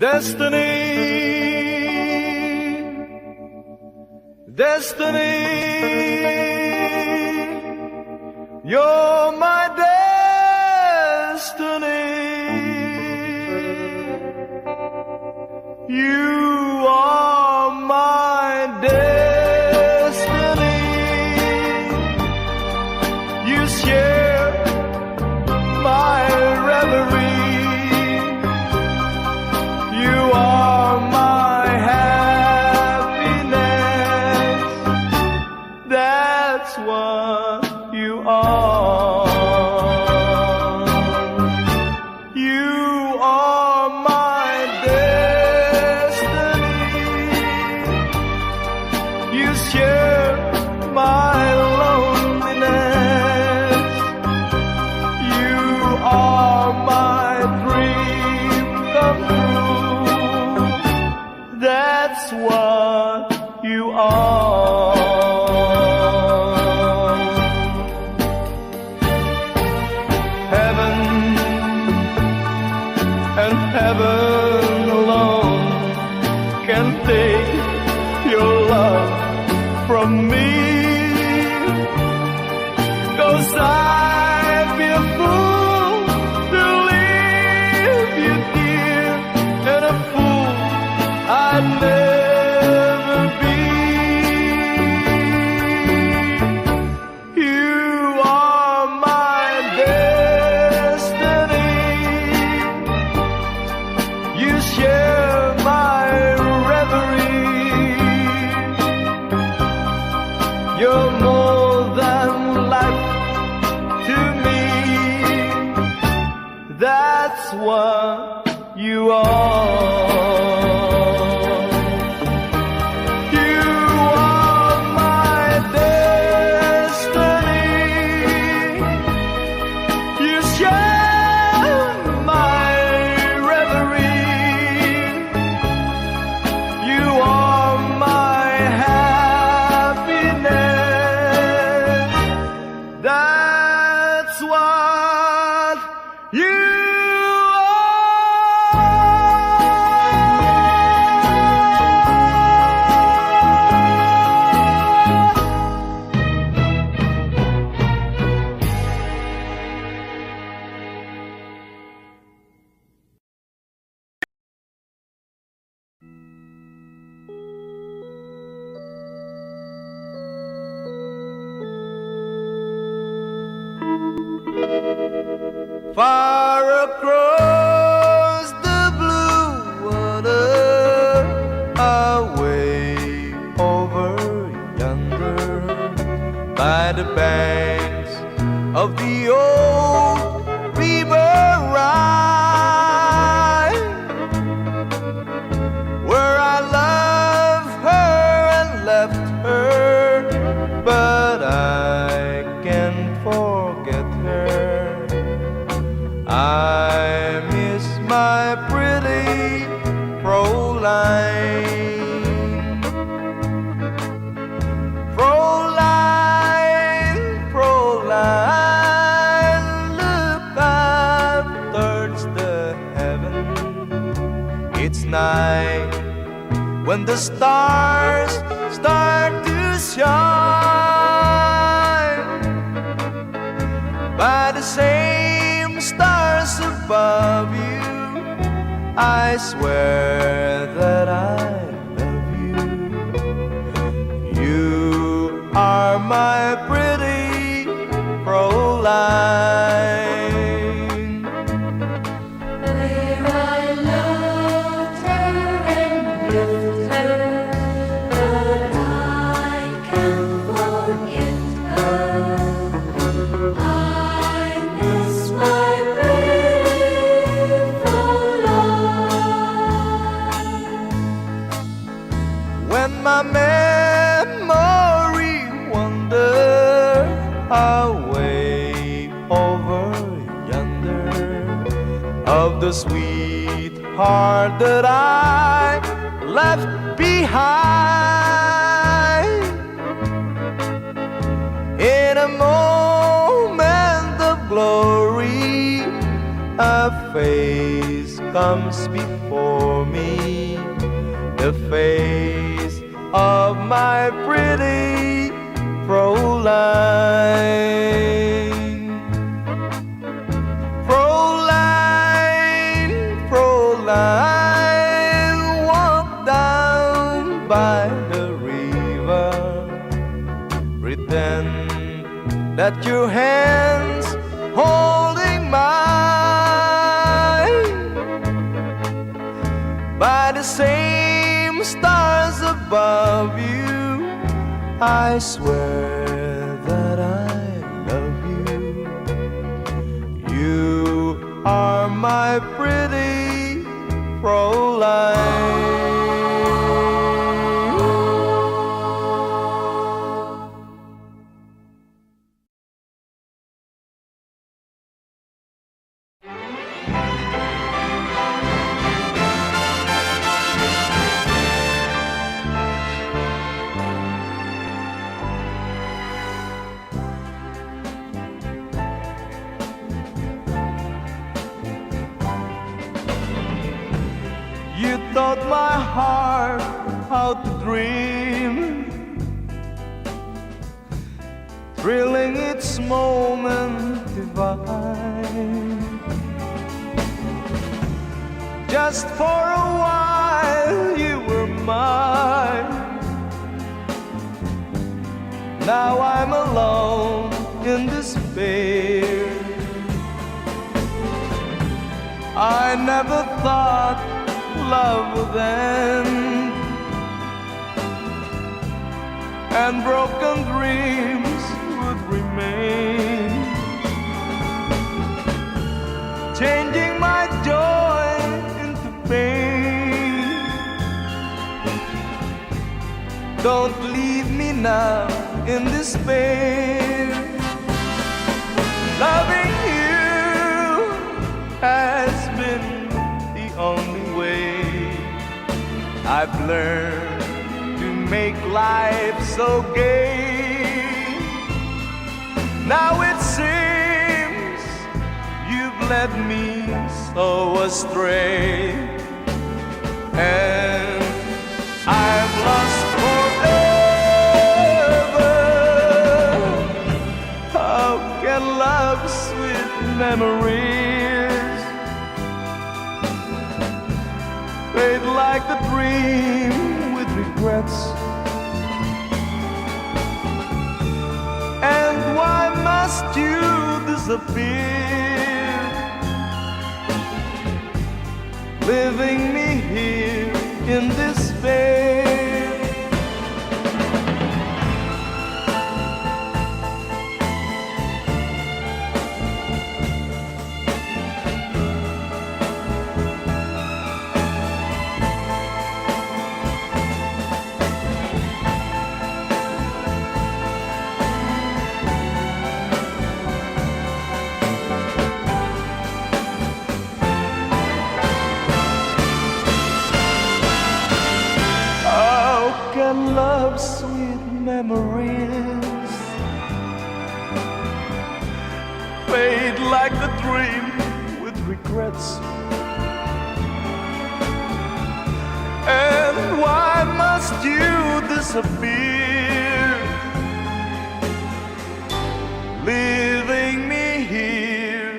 Destiny, you're my destiny. You are my destiny. You share my reverie. You are my happiness. That's what you are. You are my destiny. You share my loneliness. You are my dream come true. That's what you are. Heaven and heaven alone can take your love from me. 'Cause I'd be a fool to leave you, dear, and a fool I'd never be. You are my destiny. You share my reverie. You're more than life to me. That's what you are. You are my destiny. You share my reverie. You are my happiness. That's what you are. Far across the blue water, away over yonder, by the banks of the old river Rhine, where I loved her and left her, but I can't forget her. I miss my pretty Fräulein. Fräulein, Fräulein, look up towards the heaven. It's night when the stars start to shine. By the same stars above you, I swear that I love you. You are my pretty Fräulein. Where I loved her and left her, but I can't forget her. I miss my pretty Fräulein. When my memory wander away over yonder, of the sweetheart that I left behind, in a moment of glory, a face face comes before me, the face of my pretty Fräulein. Fräulein, Fräulein, walk down by the river, pretend that your hands holding mine. By the same stars above you, I swear that I love you. You are my pretty Fräulein. You taught my heart how to dream, thrilling its moment divine. Just for a while you were mine. Now I'm alone in despair. I never thought love would end, and broken dreams would remain, changing my joy into pain. Don't leave me now in despair. Loving you has been the only way I've learned to make life so gay. Now it seems you've led me so astray, and I've lost forever. How can love's sweet memories fade like a dream with regrets? And why must you disappear, leaving me here in despair? Love's sweet memories fade like a dream with regrets. And why must you disappear, leaving me here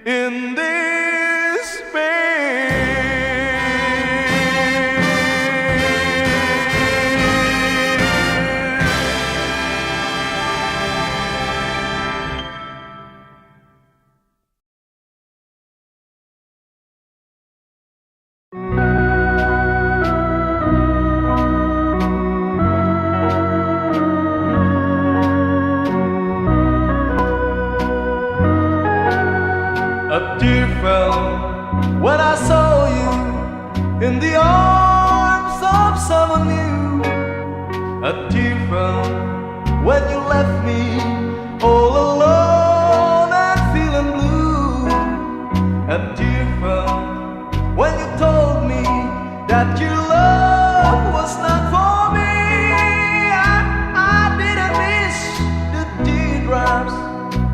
in despair? A tear fell when I saw you in the arms of someone new. A tear fell when you left me all alone and feeling blue. A tear fell when you told me that your love was not for me. I didn't miss the teardrops,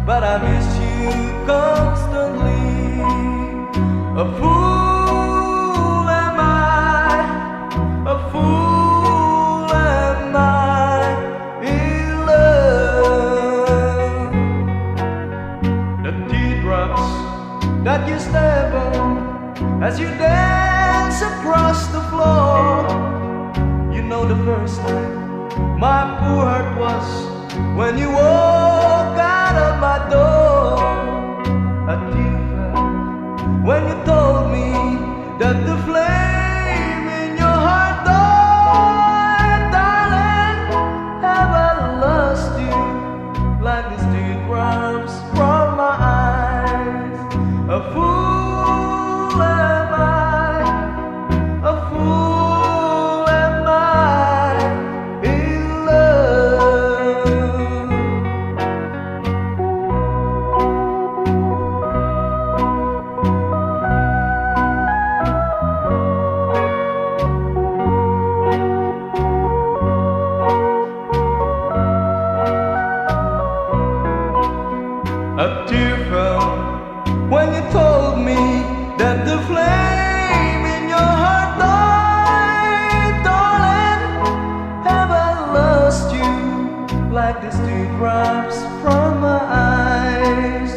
but I miss you constantly. A fool as you dance across the floor. You know the first time my poor heart was when you walk out of my door. A tear fell when you told me that the flame in your heart died. Darling, have I lost you like these teardrops from my eyes? A fool am I, a fool am I in love. A tear fell when you told me that the flame in your heart died. Darling, have I lost you like these teardrops from my eyes?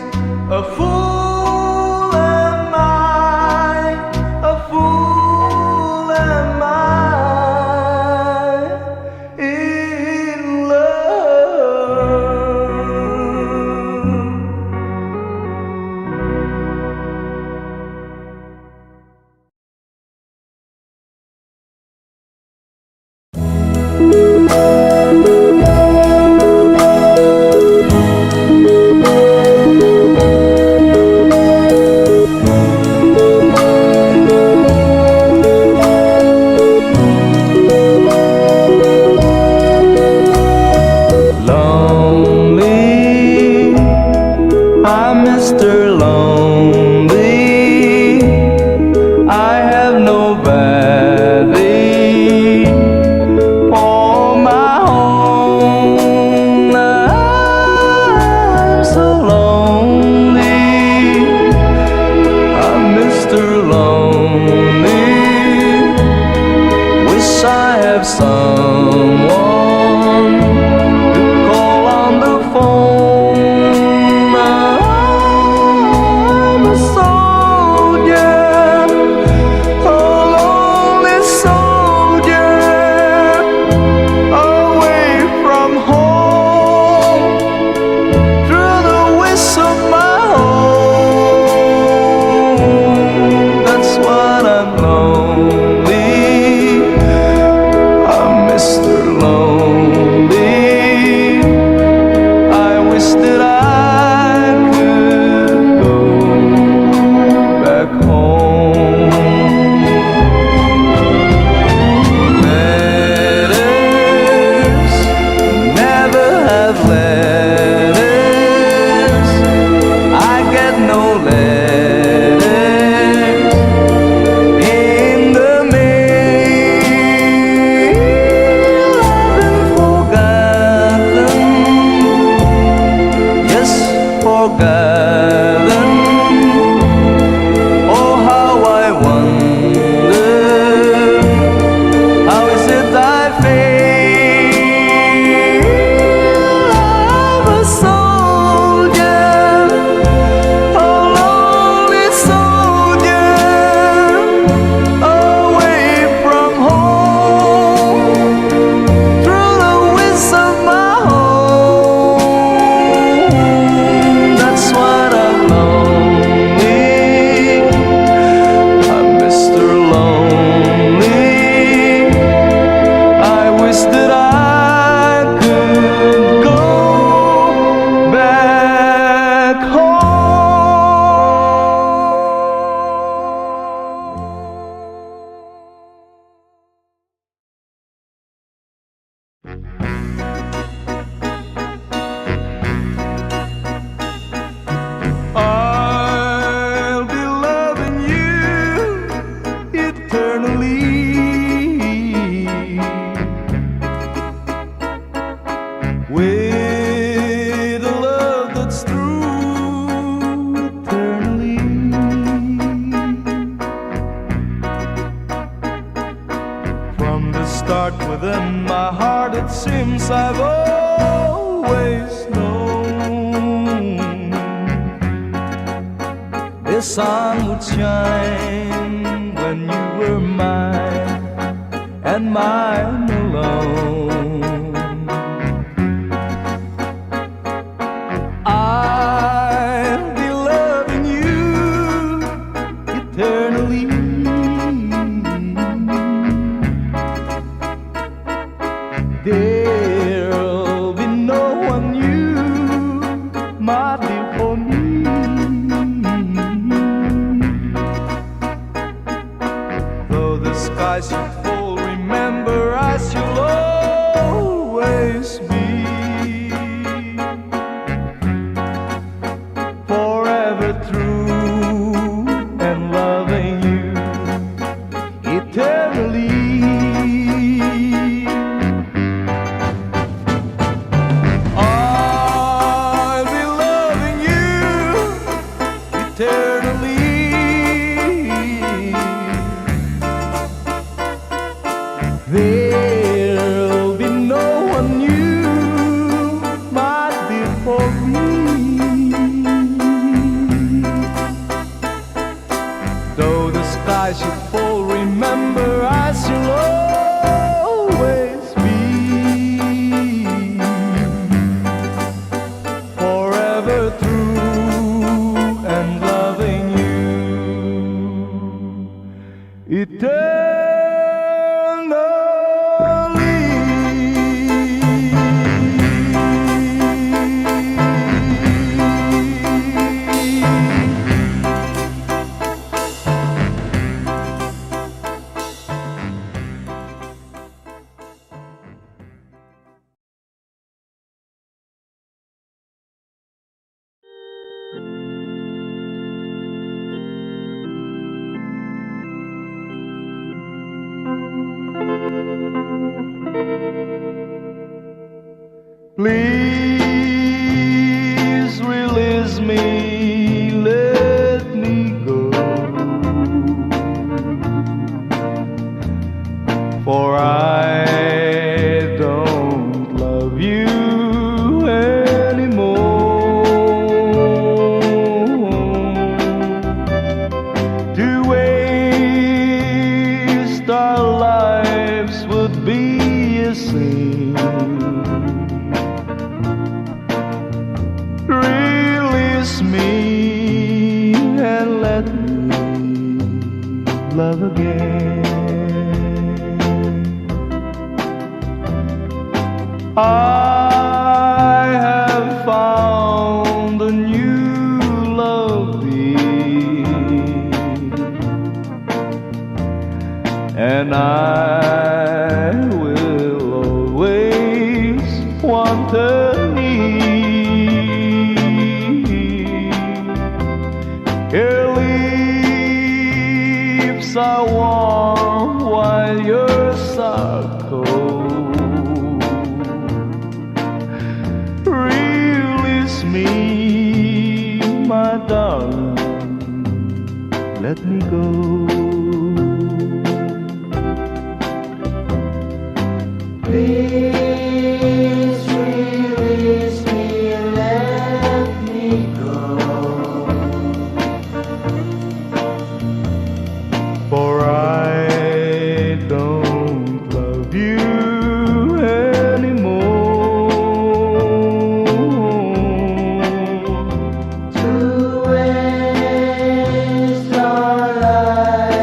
A fool am I, a fool am I in love. Lonely, I'm Mr. Lonely. I have nobody for my own. I'm so lonely. I'm Mr. Lonely. Wish I have someone to call on the phone. I'm a soldier, a lonely soldier, away from home, through the whistle of my home. That's what I'm lonely. I'm Mr. Lonely. I wish that I could go back home. Letters, never have letters. I get no letters in the mail. I've been forgotten, yes, forgotten. Oh, how I wonder, how is it I fail? I'm a soldier, a lonely soldier, away from home, through the whistle of my home. That's what I'm lonely. I'm Mr. Lonely. I wish that I could go back I'll be loving you eternally, with a love that's true eternally. From the start within my heart, it seems I've always known this sun would shine when you were mine and mine alone. I'll be loving you eternally. There'll be no one new, my dear, for me. Though the sky should fall, remember I shall always be forever true and loving you eternally. I'll be loving you eternally. There'll be no one new, my dear, for me. Though the sky should fall, remember I shall always be forever true and loving you eternally. Please release me, let me go, for I don't love you anymore. To waste our lives would be a sin. Release me and let me love again. I have found a new love, dear, and I will always want her near. Her lips are warm while yours are cold. Release me, my darling, let me go. Please release me and let me go. For I don't love you anymore. To waste our lives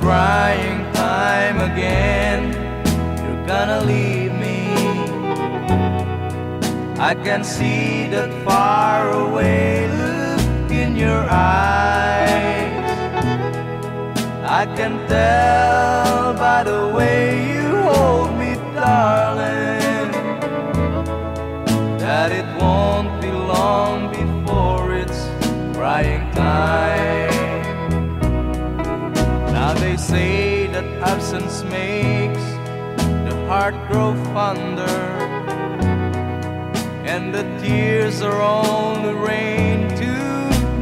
crying time again. You're gonna leave me. I can see that faraway look in your eyes. I can tell by the way you hold me, darling, that it won't be long before it's crying time. Now they say that absence makes the heart grow fonder, and the tears are only rain to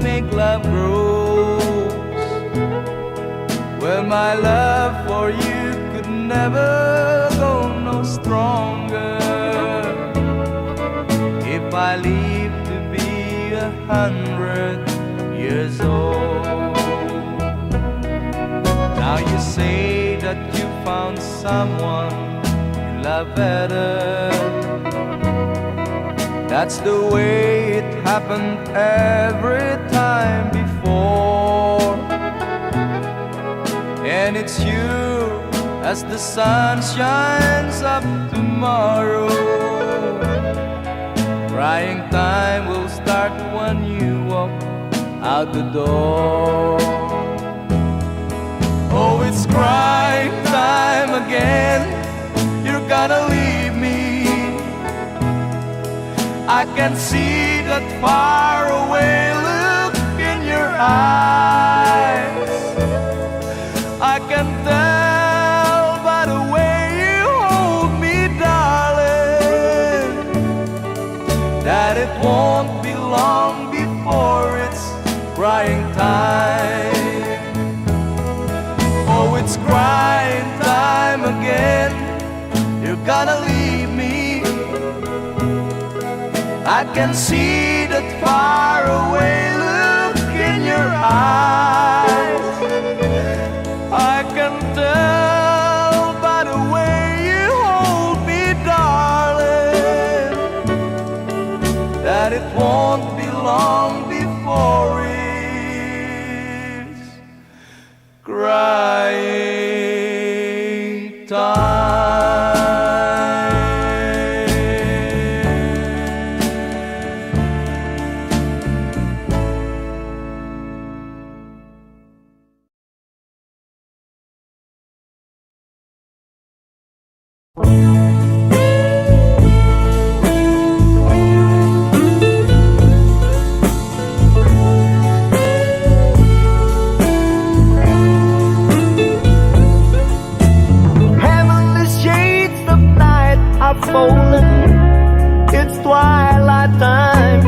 make love grows. Well, my love for you could never go no stronger if I live to be 100 years old. Now you say that you found someone you love better. That's the way it happened every time before. And it's you as the sun shines up tomorrow. Crying time will start when you walk out the door. Oh, it's crying time again. You're gonna leave me. I can see that faraway look in your eyes. I can tell by the way you hold me, darling, that it won't be long before it's crying time. Oh, it's crying time again. You're gonna leave me. I can see that faraway look in your eyes. I can tell by the way you hold me, darling, that it won't be long before it's crying time. Heavenly shades of night are falling. It's twilight time.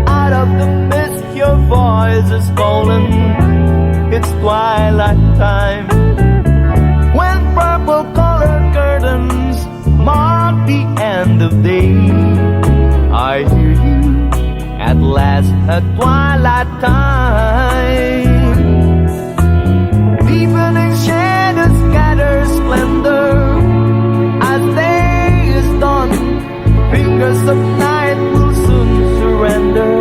Out of the mist your voice is calling. It's twilight time. When purple colored curtains mark the end of day, I hear you at last at twilight time. Deepening shadows gather splendor as day is done. Fingers of night will soon surrender.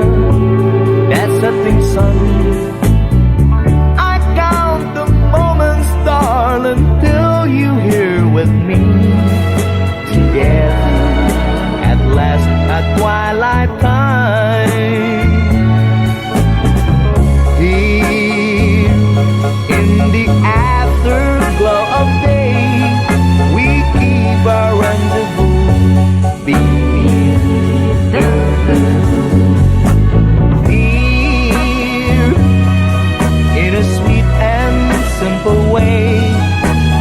That setting sun. I count the moments, darling, till you here with me. Together at last at twilight time. Here in the afterglow of day, we keep our rendezvous beneath the moon. Here, in a sweet and simple way,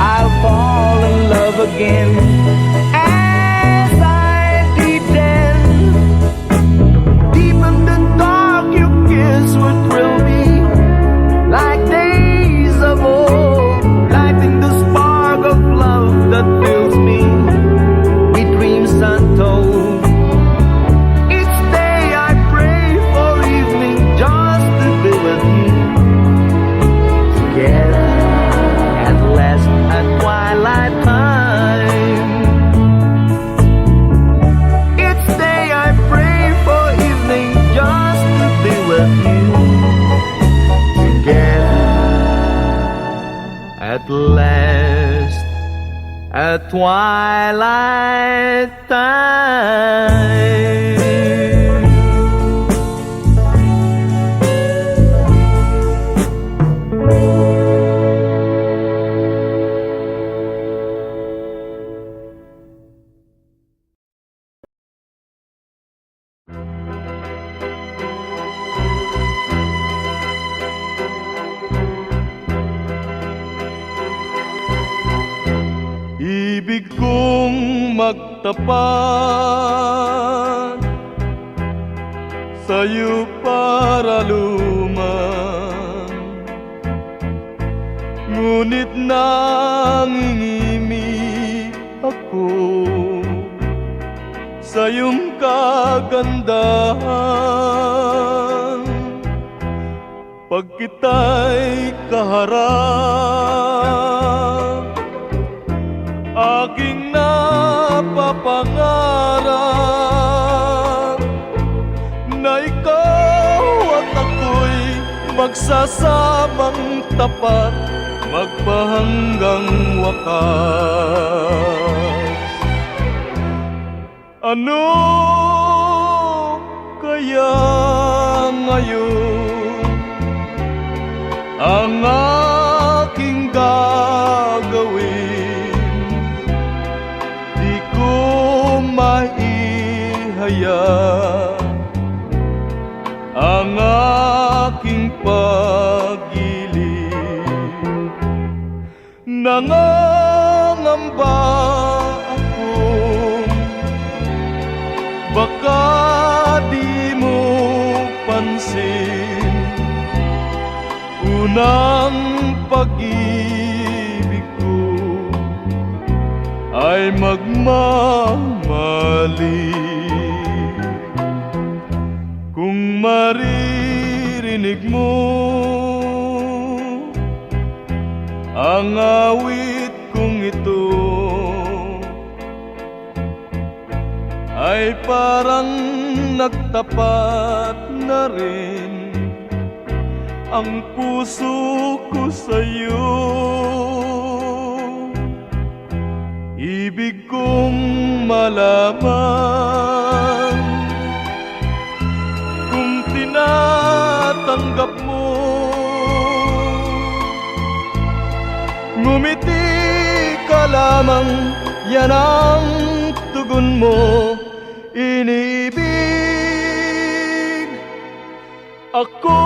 I'll fall in love again as I did then. last at twilight time. Ibig kong magtapat sa'yo para luman, ngunit nangingimik ako sa iyong kagandahan. Pag kita'y kaharap, aking napapangarap na ikaw at ako'y magsasamang tapat, magpahanggang wakas. Ano kaya ngayon ang aking gagawin? Di ko maihaya ang aking pag-ibig. Nangangamba akong baka di mo pansin, unang pag-ibig ko ay magmamali. Kung maririnig mo ang awit kong ito, ay parang nagtapat na rin ang puso ko sa'yo. Ibig kong malaman kung tinatanggap mo. Ngumiti ka lamang, yan ang tugon mo. Iniibig ako.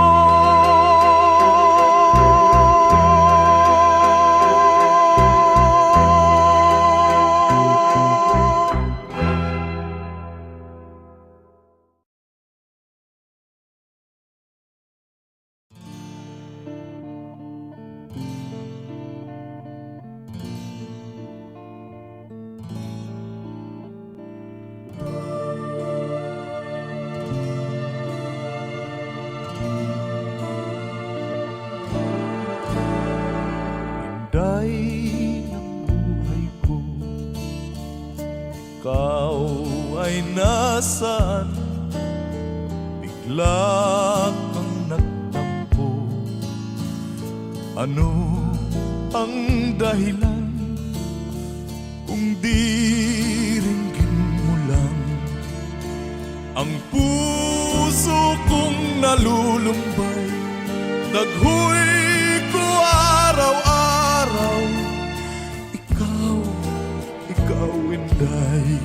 Inday ng buhay ko, ikaw ay nasaan? Bigla kang nagtampo. Ano ang dahilan kung di ringgin mo lang ang puso kong nalulumbay? Daghoy ko araw-araw, ikaw Inday.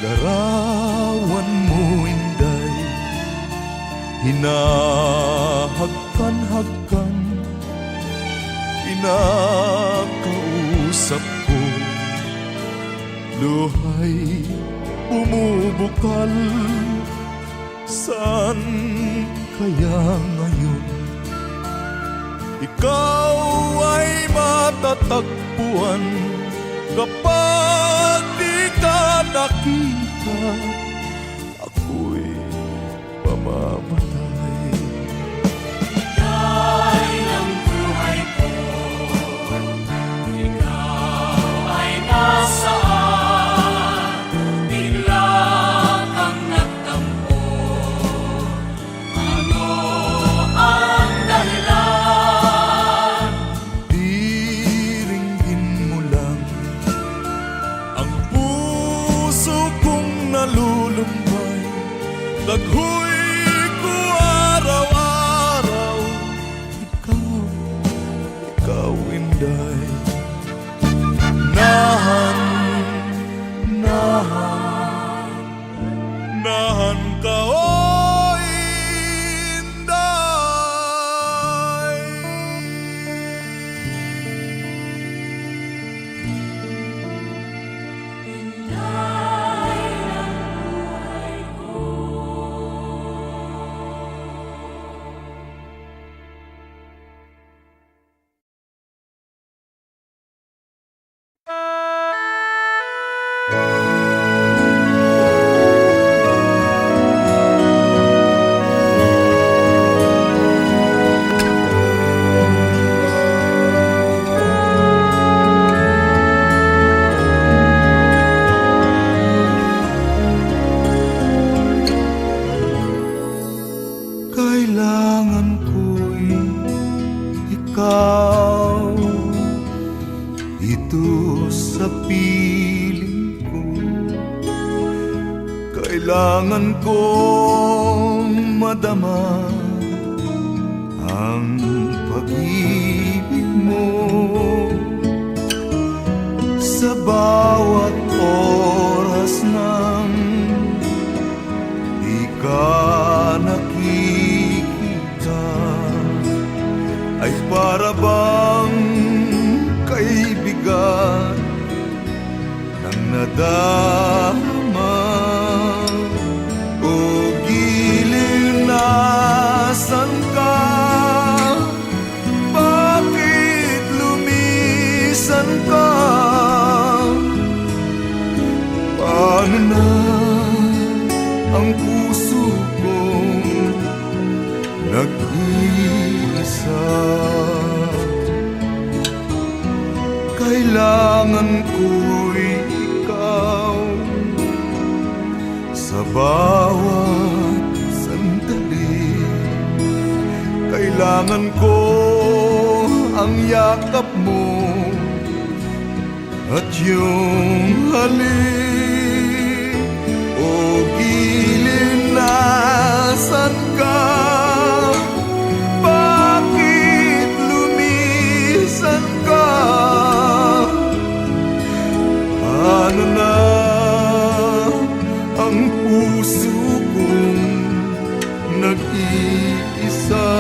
Larawan mo Inday, hinahagkan-hagkan, pinakausap ko. Luhay bumubukal, saan kaya ngayon? Ikaw ay matatagpuan kapag di ka nakita. Ako'y pamamatay. Inday ng buhay ko, ikaw ay nasaan? Bigla kang nagtampo. Ano ang dahilan? Di Kailangan ko'y ikaw dito sa piling ko. Kailangan kong madama ang pag-ibig mo. Sa bawat oras nang di ka nakikita, ay para bang kaibigan ng nadarama. O giliw, nasan ka? Bakit lumisan ka? Paano na ang puso kong nag-iisa? Kailangan ko'y ikaw sa bawat sandali. Kailangan ko ang yakap mo at yung halik. O giliw, nasan ka? Bakit lumisan ka? Ano na ang puso kong nag-iisa?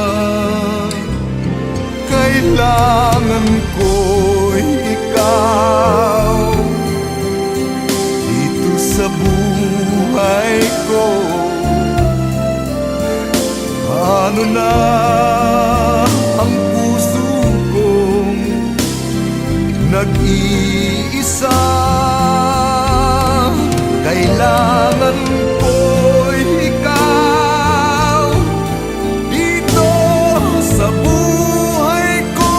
Kailangan ko'y ikaw dito sa buhay ko. Ano na ang puso kong nag-iisa? Kailangan ko'y ikaw dito sa buhay ko.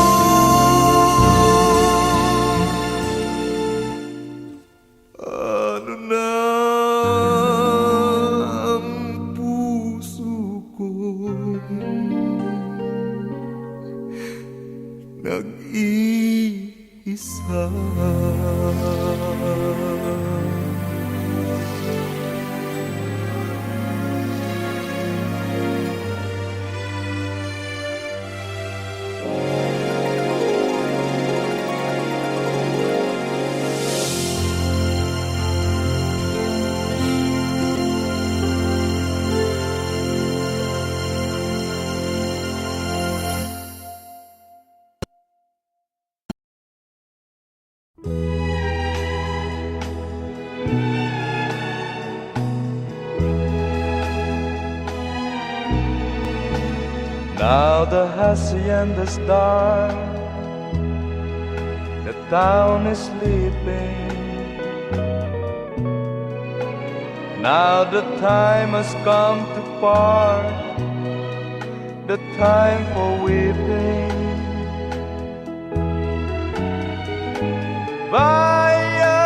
Ano na ang puso kong nag-iisa? Now the hacienda's dark, the town is sleeping. Now the time has come to part, the time for weeping. Vaya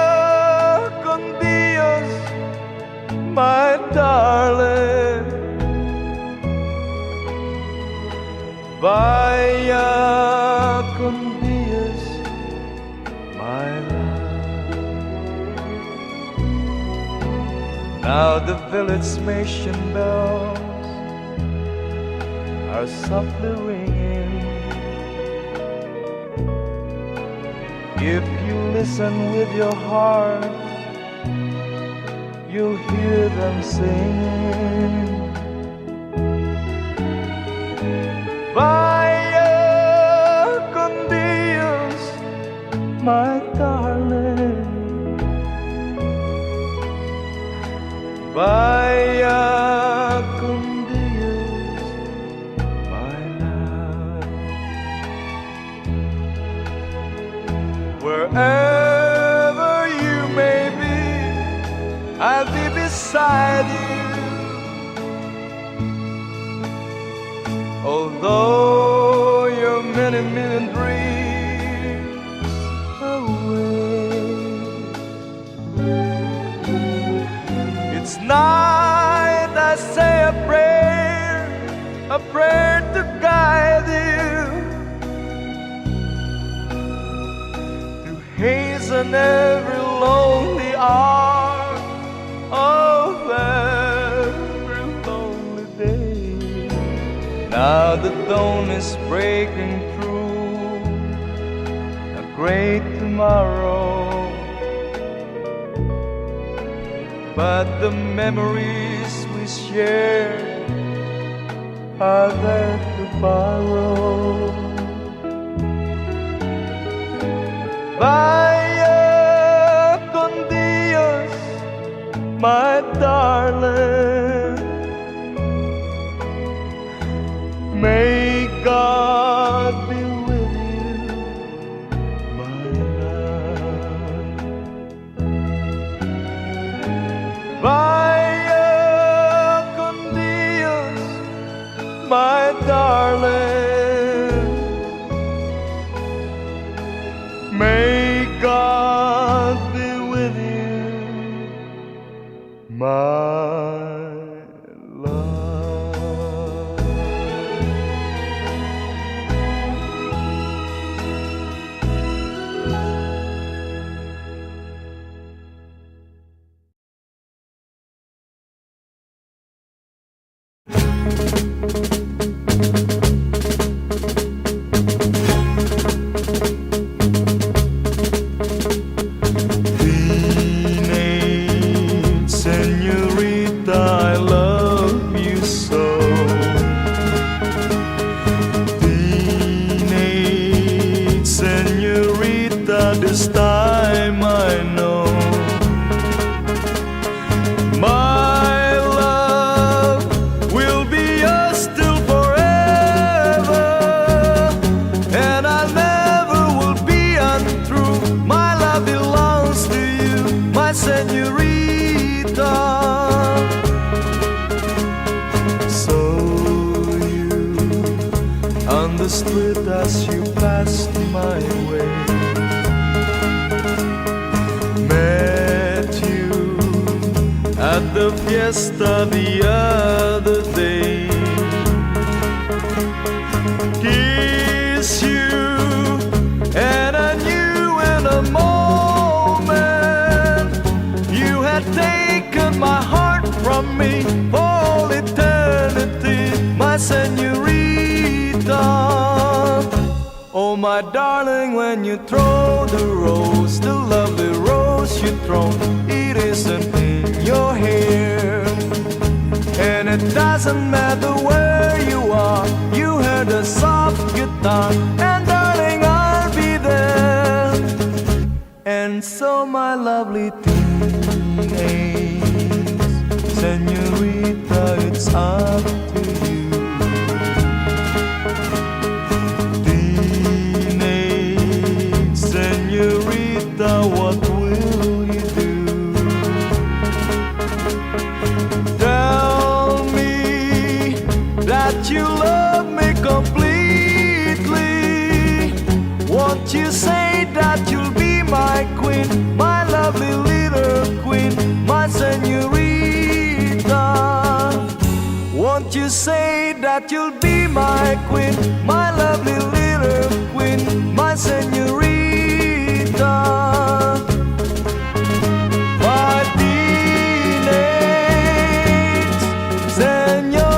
con Dios, my darling. Vaya con Dios, my love. Now the village mission bells are softly ringing. If you listen with your heart, you'll hear them singing. Vaya con Dios, my darling. Vaya con Dios, my love. Wherever you may be, I'll be beside you. Although you're many million dreams away, it's night I say a prayer prayer to guide you, to hasten every lonely hour of every lonely day. Now the dawn is breaking through a great tomorrow, but the memories we share are there to borrow. Vaya con Dios, my darling. May God be with you, my love. Vaya con Dios, my darling. May God be with you, my love. Teenage señorita, I love you so. Teenage señorita, this time I know my love will be yours till forever, and I never will be untrue. My love belongs to you, my señorita. So you understood as you passed my way. Met you at the fiesta the other day. Kiss you, and I knew in a moment you had taken my heart from me for all eternity, my señorita. Oh, my darling, when you throw the rose, the lovely rose you throw, it isn't in your hair. And it doesn't matter where you are, you hear the soft guitar, and darling, I'll be there. And so, my lovely teenage señorita, it's up to you. Teenage señorita, what will you do? Tell me that you love me completely. Won't you say that you'll be my queen, my lovely little queen, my señorita? Won't you say that you'll be my queen, my lovely little queen, my señorita? My teenage señorita.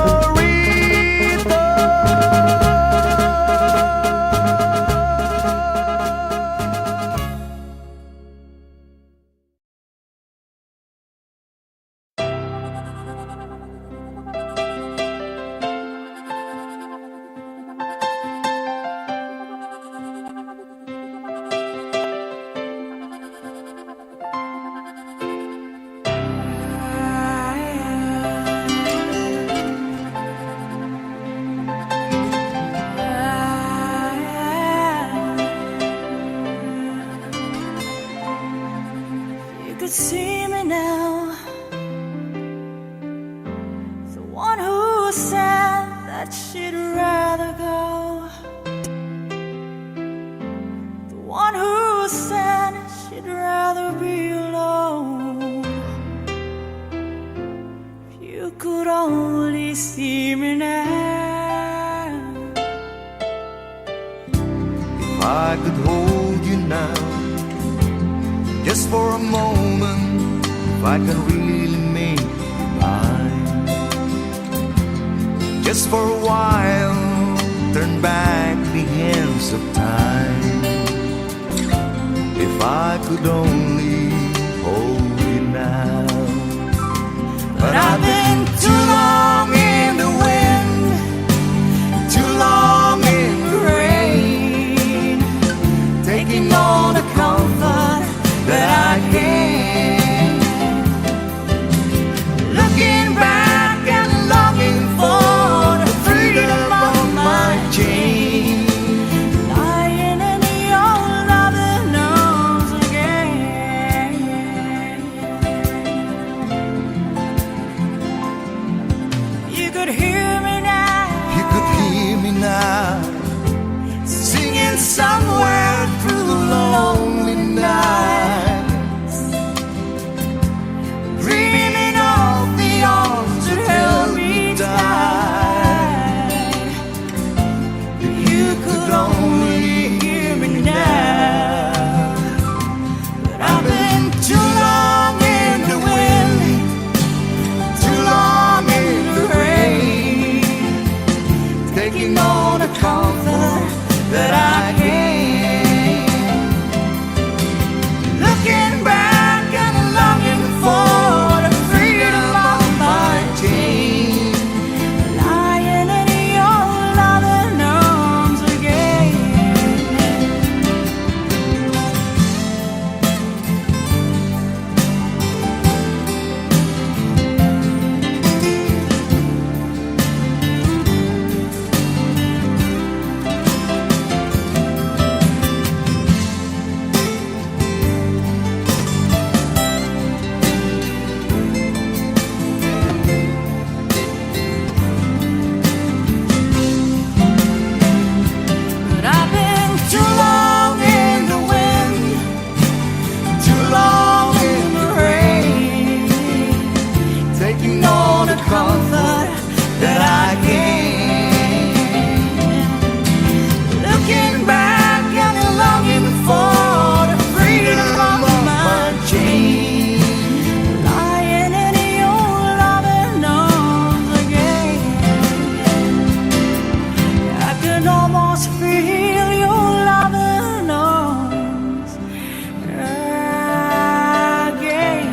You could see me now, the one who said that she'd rather go, the one who said she'd rather be alone. If you could only see me now. I could hold you now, just for a moment, if I can really make you mine. Just for a while, turn back the hands of time. If I could only hold you now. But I've been too long in the wind, too long in the rain, taking all the comfort that I can. Looking back and longing for the freedom of my chain, Lying in your loving arms again. You could hear me now, you could hear me now, singing somewhere through the lonely nights, dreaming of the arms that held me tight. If you could only hear me now. But I've been too long in the wind, too long in the rain, taking all the comfort that I can. Looking back and longing for the freedom of my chain, lying in your loving arms again. But I've been too long in the wind, too long in in the rain, taking all the comfort that I can. Looking back and longing for the freedom of my chain. lying in your loving arms again. I can almost feel your loving arms again.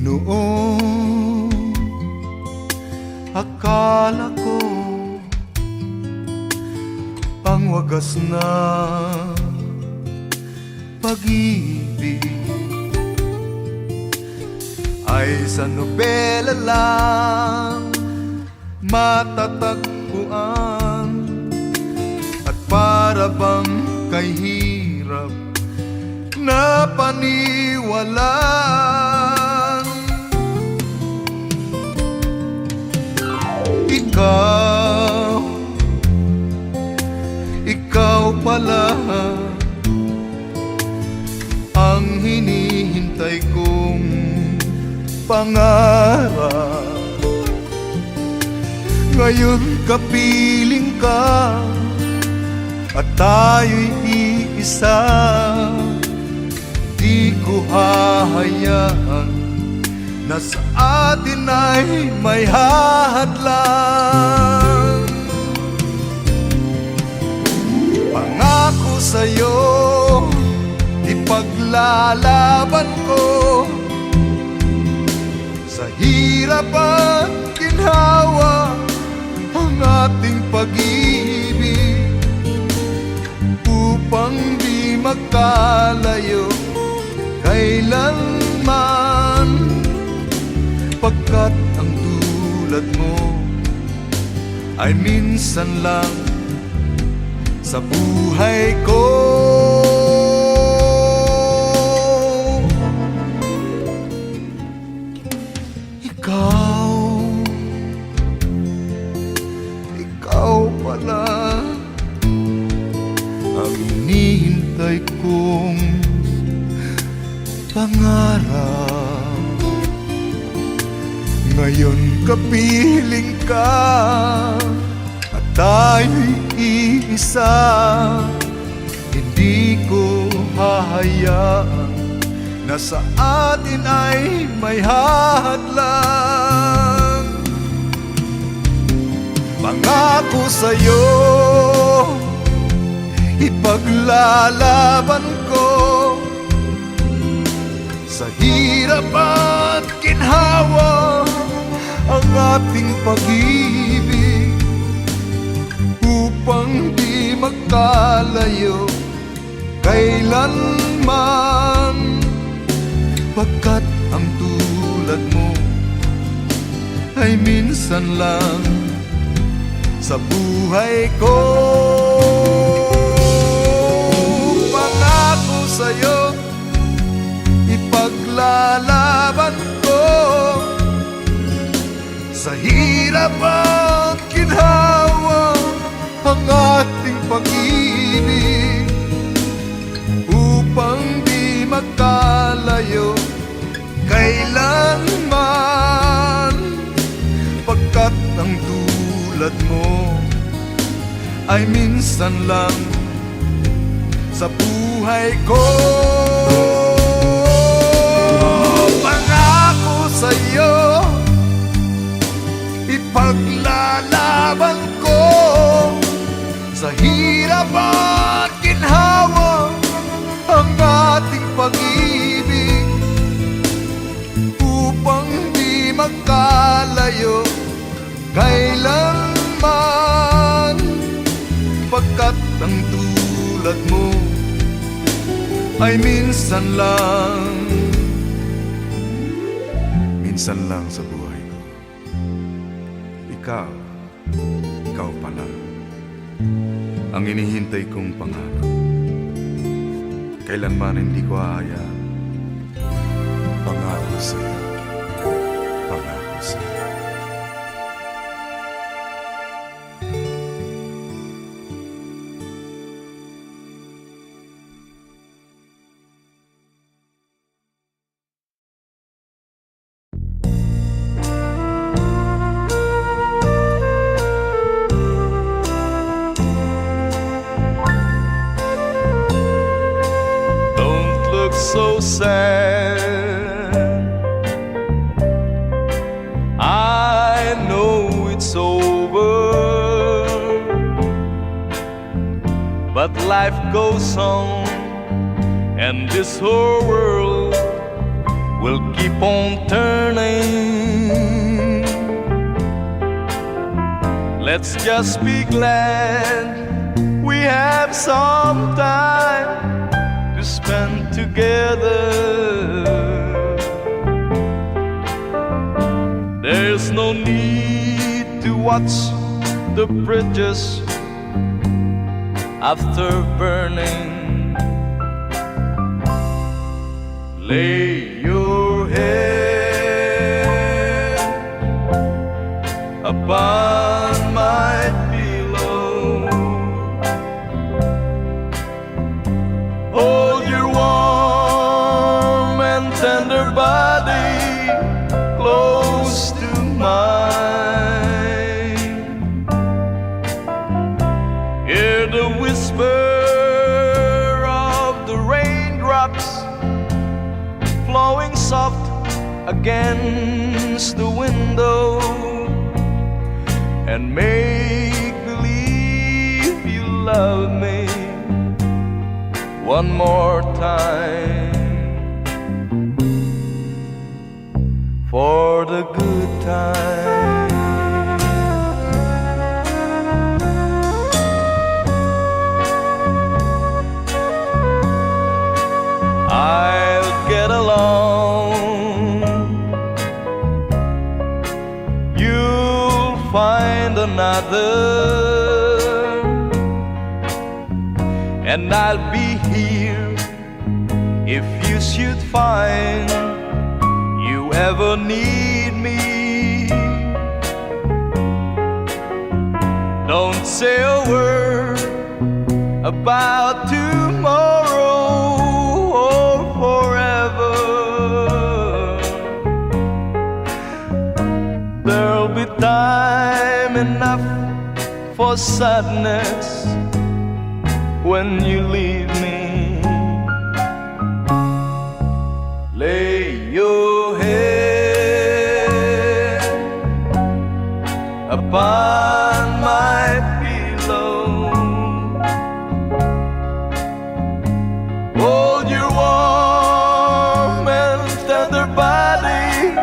Noong akala ko ang wagas na pag-ibig ay sa nobela lang matatagpuan, at para bang kay hirap na paniwalaan. Ikaw pala ang hinihintay kong pangarap. Ngayon kapiling ka at tayo'y iisa. Di ko hahayaan na sa atin ay may hahadlang. Pangako sa'yo, ipaglalaban ko sa hirap at ginhawa ang ating pag-ibig, upang di magkalayo kailanman, pagkat ang tulad mo ay minsan lang sa buhay ko. Ikaw pala ang hinihintay kong pangarap. Ngayon kapiling ka at tayo'y iisa. Hindi ko hahayaan na sa atin ay may hadlang. Pangako sa'yo, ipaglalaban ko sa hirap at ginhawa ang ating pag-ibig, upang di magkalayo kailanman, pagkat ang tulad mo ay minsan lang sa buhay ko. Pangako sa'yo, ipaglalaban ko sa hirap at ginhawa ang ating pag-ibig, upang di magkalayo kailanman, pagkat ang tulad mo ay minsan lang sa buhay ko. Pangako sa'yo, ipaglalaban ko sa hirap at ginhawa ang ating pag-ibig, upang di magkalayo kailanman, pagkat ang tulad mo ay minsan lang sa buhay ko. Ikaw pala ang inihintay kong pangarap. Kailanman hindi ko hahayaan. Pangako sa'yo, pangako sa'yo. So sad, I know it's over, but life goes on, and this whole world will keep on turning. Let's just be glad we have some time to spend together. There's no need to watch the bridges after burning. Lay your head upon my pillow. Hold your warm and tender body close to mine. Hear the whisper of the raindrops flowing soft against the window, and make believe you love me one more time, for the good time. another, and I'll be here if you should find you ever need me. Don't say a word about tomorrow or forever. There'll be time enough for sadness when you leave me. Lay your head upon my pillow. Hold your warm and tender body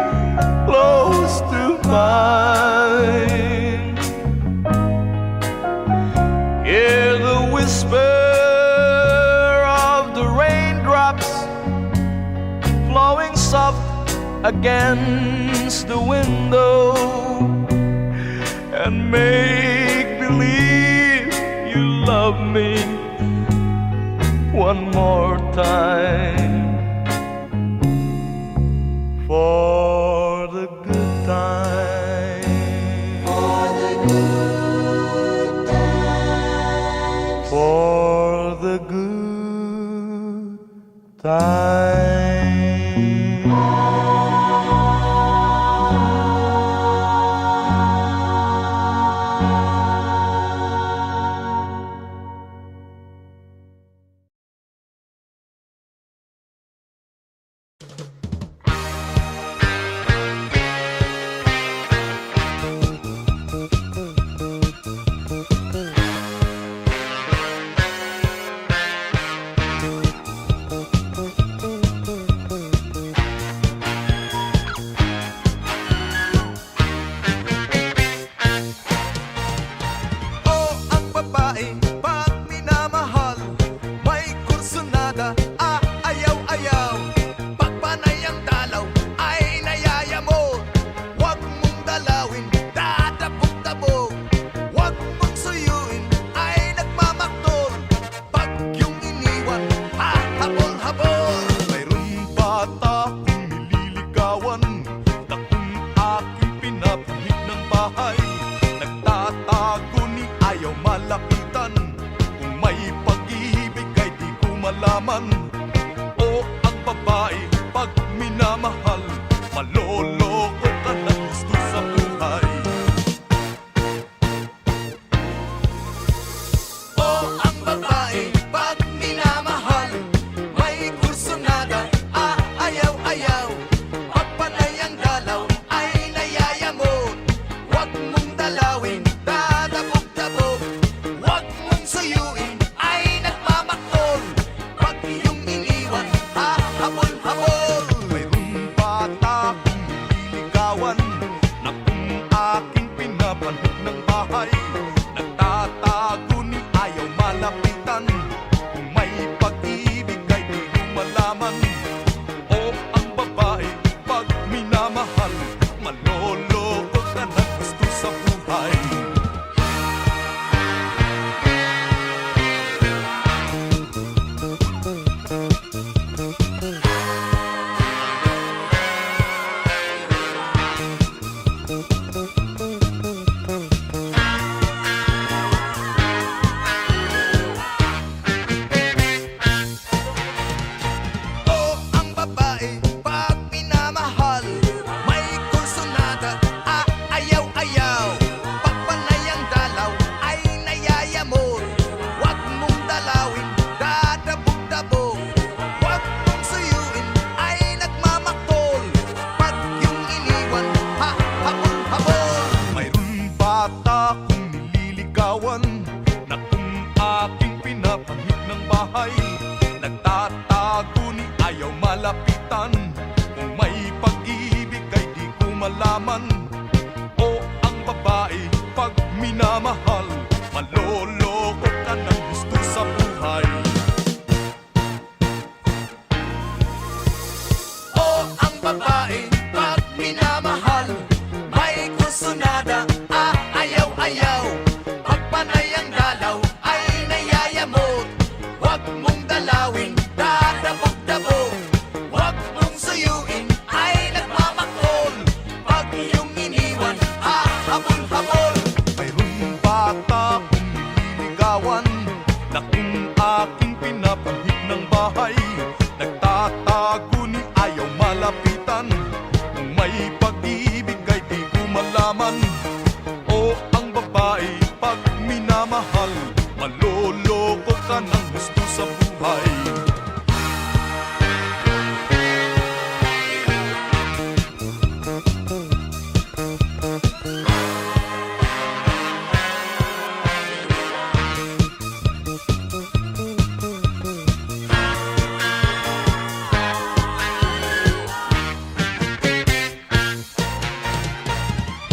close to mine. Hear the whisper of the raindrops flowing soft against the window, and make believe you love me one more time for the good time. For the good time. For the good time. Malaman o ang babae pag minamahal, maloloko ka ng gusto sa buhay. O ang babae pag minamahal, may kursunada, ayaw-ayaw, pagpanay ang dalaw ay nayayamot. Huwag mong dalawin, dadabog-dabog, huwag mong suyuin, ay nagmamaktol. Pag iyong iniwan, habol-habol. Mayroong bata kong nililigawan na kung aking pinapanhig ng bahay, nagtatago ni ayaw malapitan. Kung may pag-ibig ay di ko malaman. O ang babae pag minamahal, maloloko ka ng gusto sa buhay. O ang babae pag minamahal, may kursunada, ayaw-ayaw, pagpanay ang dalaw ay nayayamot. Huwag mong dalawin, dadabog-dabog, huwag mong suyuin, ay nagmamaktol. Pag yung iniwan, habol-habol. Mayroong bata kong nililigawan na kung aking pinapanhig ng bahay, nagtatago ni ayaw malapitan. Kung may pag-ibig ay di ko malaman. O ang babae pag minamahal, maloloko ka ng gusto sa buhay. O ang babae pag minamahal, may kursunada, ayaw-ayaw, larawan na kung aking pinapanhik ng bahay, nagtatago ni ayaw malapitan. Kung may pag-ibig ay di ko malaman. O ang babae pag minamahal, maloloko ka ng gusto sa buhay.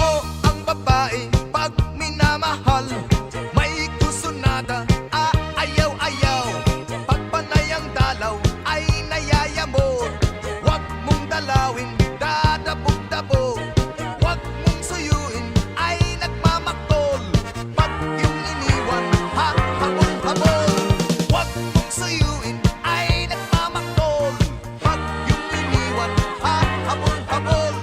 O ang babae pag minamahal, may gusto nada, ayaw-ayaw. Pag panay ang dalaw ay nayayamot. Huwag mong dalawin, dadabog-dabog. Huwag mong suyuin, ay nagmamaktol. Pag yung iniwan, habol-habol. Huwag mong suyuin, ay nagmamaktol. Pag yung iniwan, habol-habol.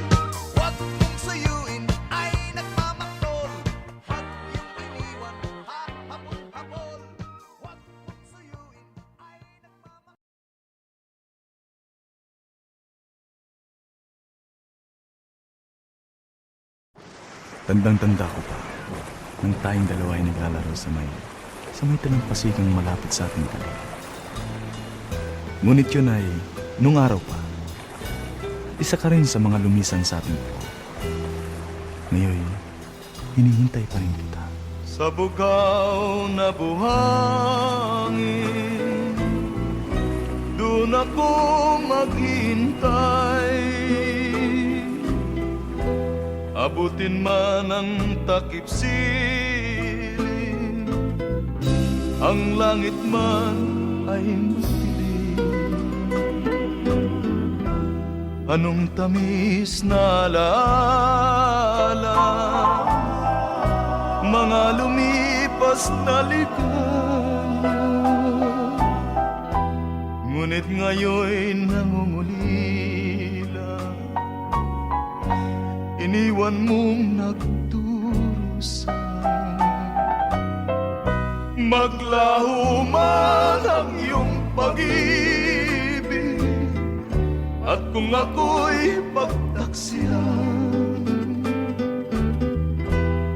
Huwag mong suyuin, ay nagmamaktol. Pag yung iniwan, habol-habol. Huwag mong suyuin, ay nagmamaktol. Tandang-tanda ko pa, nang tayong dalawa ay naglalaro sa may talampasikang malapit sa ating tabi. Ngunit yun ay, nung araw pa, isa ka rin sa mga lumisan sa ating buhay. Ngayon, hinihintay pa rin kita. Sa bugaw na buhangin, doon ako maghintay. Abutin man ang takip siling, ang langit man ay madilim. Anong tamis na alaala, mga lumipas na ligaya, ngunit ngayon'y nangungulila. Iniwan mong nagdurusa. Maglaho man ang iyong pag-ibig, at kung ako'y pagtaksilan,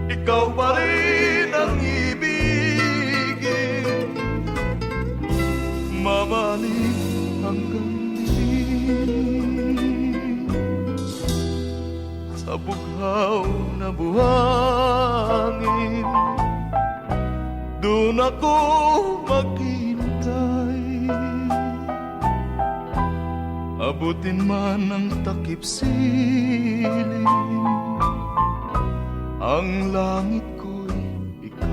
ikaw pa rin ang ibigin. Mamalig hanggang dilim. Sa bughaw na buhangin, doon ako maghintay. Abutin man ang takip siling, ang langit ko'y ikaw.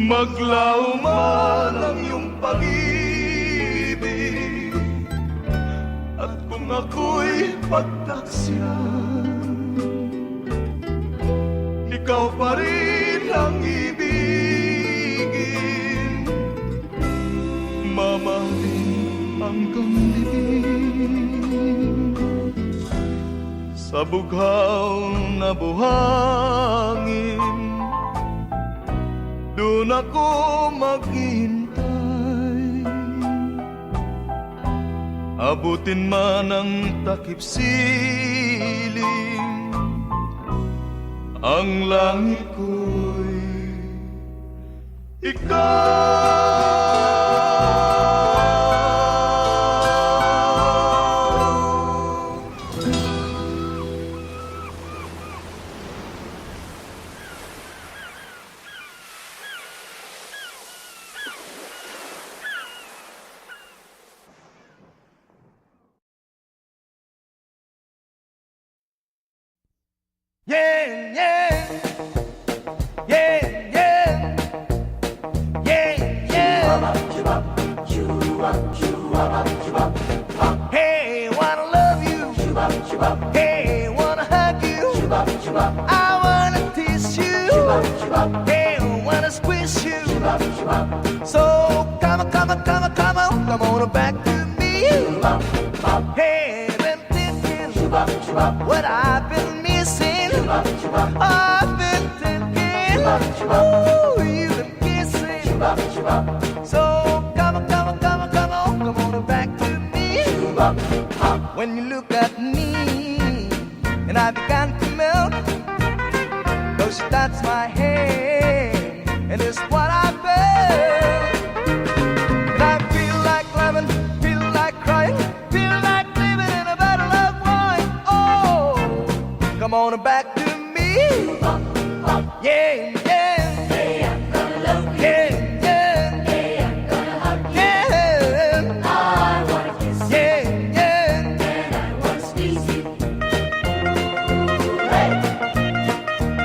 Maglaho man ang iyong pag-ibig, at kung ako'y pagtaksilan, ikaw pa rin ang ibigin. Mamahalin hanggang dilim. Sa bughaw na buhangin, doon ako maghintay. Abutin man ang takip siling, ang langit ko'y ikaw. Yeah, yeah, yeah, yeah, yeah, yeah. Hey, wanna hug you. I wanna tease you. Hey, wanna squeeze you. So come on, come on, come on, come on, come on back to me. Hey, been thinking what I've been missing. I've been thinking, ooh, you've been kissing. So come on, come on, come on, come on, come on back to me. When you look at me, and I began to melt, cause that's my hand, and it's what I felt. And I feel like loving, feel like crying, feel like living in a bottle of wine. Oh, come on back to me. Yeah, yeah. Hey, I'm gonna love you. Yeah, yeah. Hey, I'm gonna hug you. Yeah. I wanna kiss you. Yeah, yeah. And I wanna squeeze you. Hey.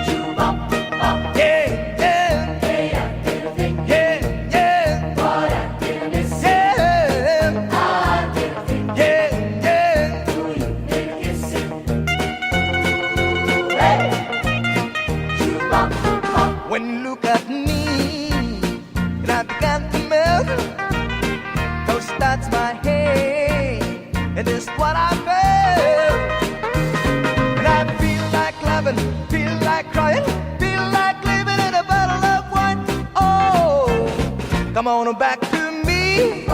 Choo-bop, bop. Yeah, yeah. Hey, I'm gonna think. Yeah, yeah. What I'm gonna miss. Yeah. I'm gonna think. Yeah, yeah. Ooh, you gonna kiss it. Hey. Choo-bop, bop. When you look at me, and I began to melt, cause that's my hand, and it's what I felt. And I feel like loving, feel like crying, feel like living in a bottle of wine. Oh, come on back to me.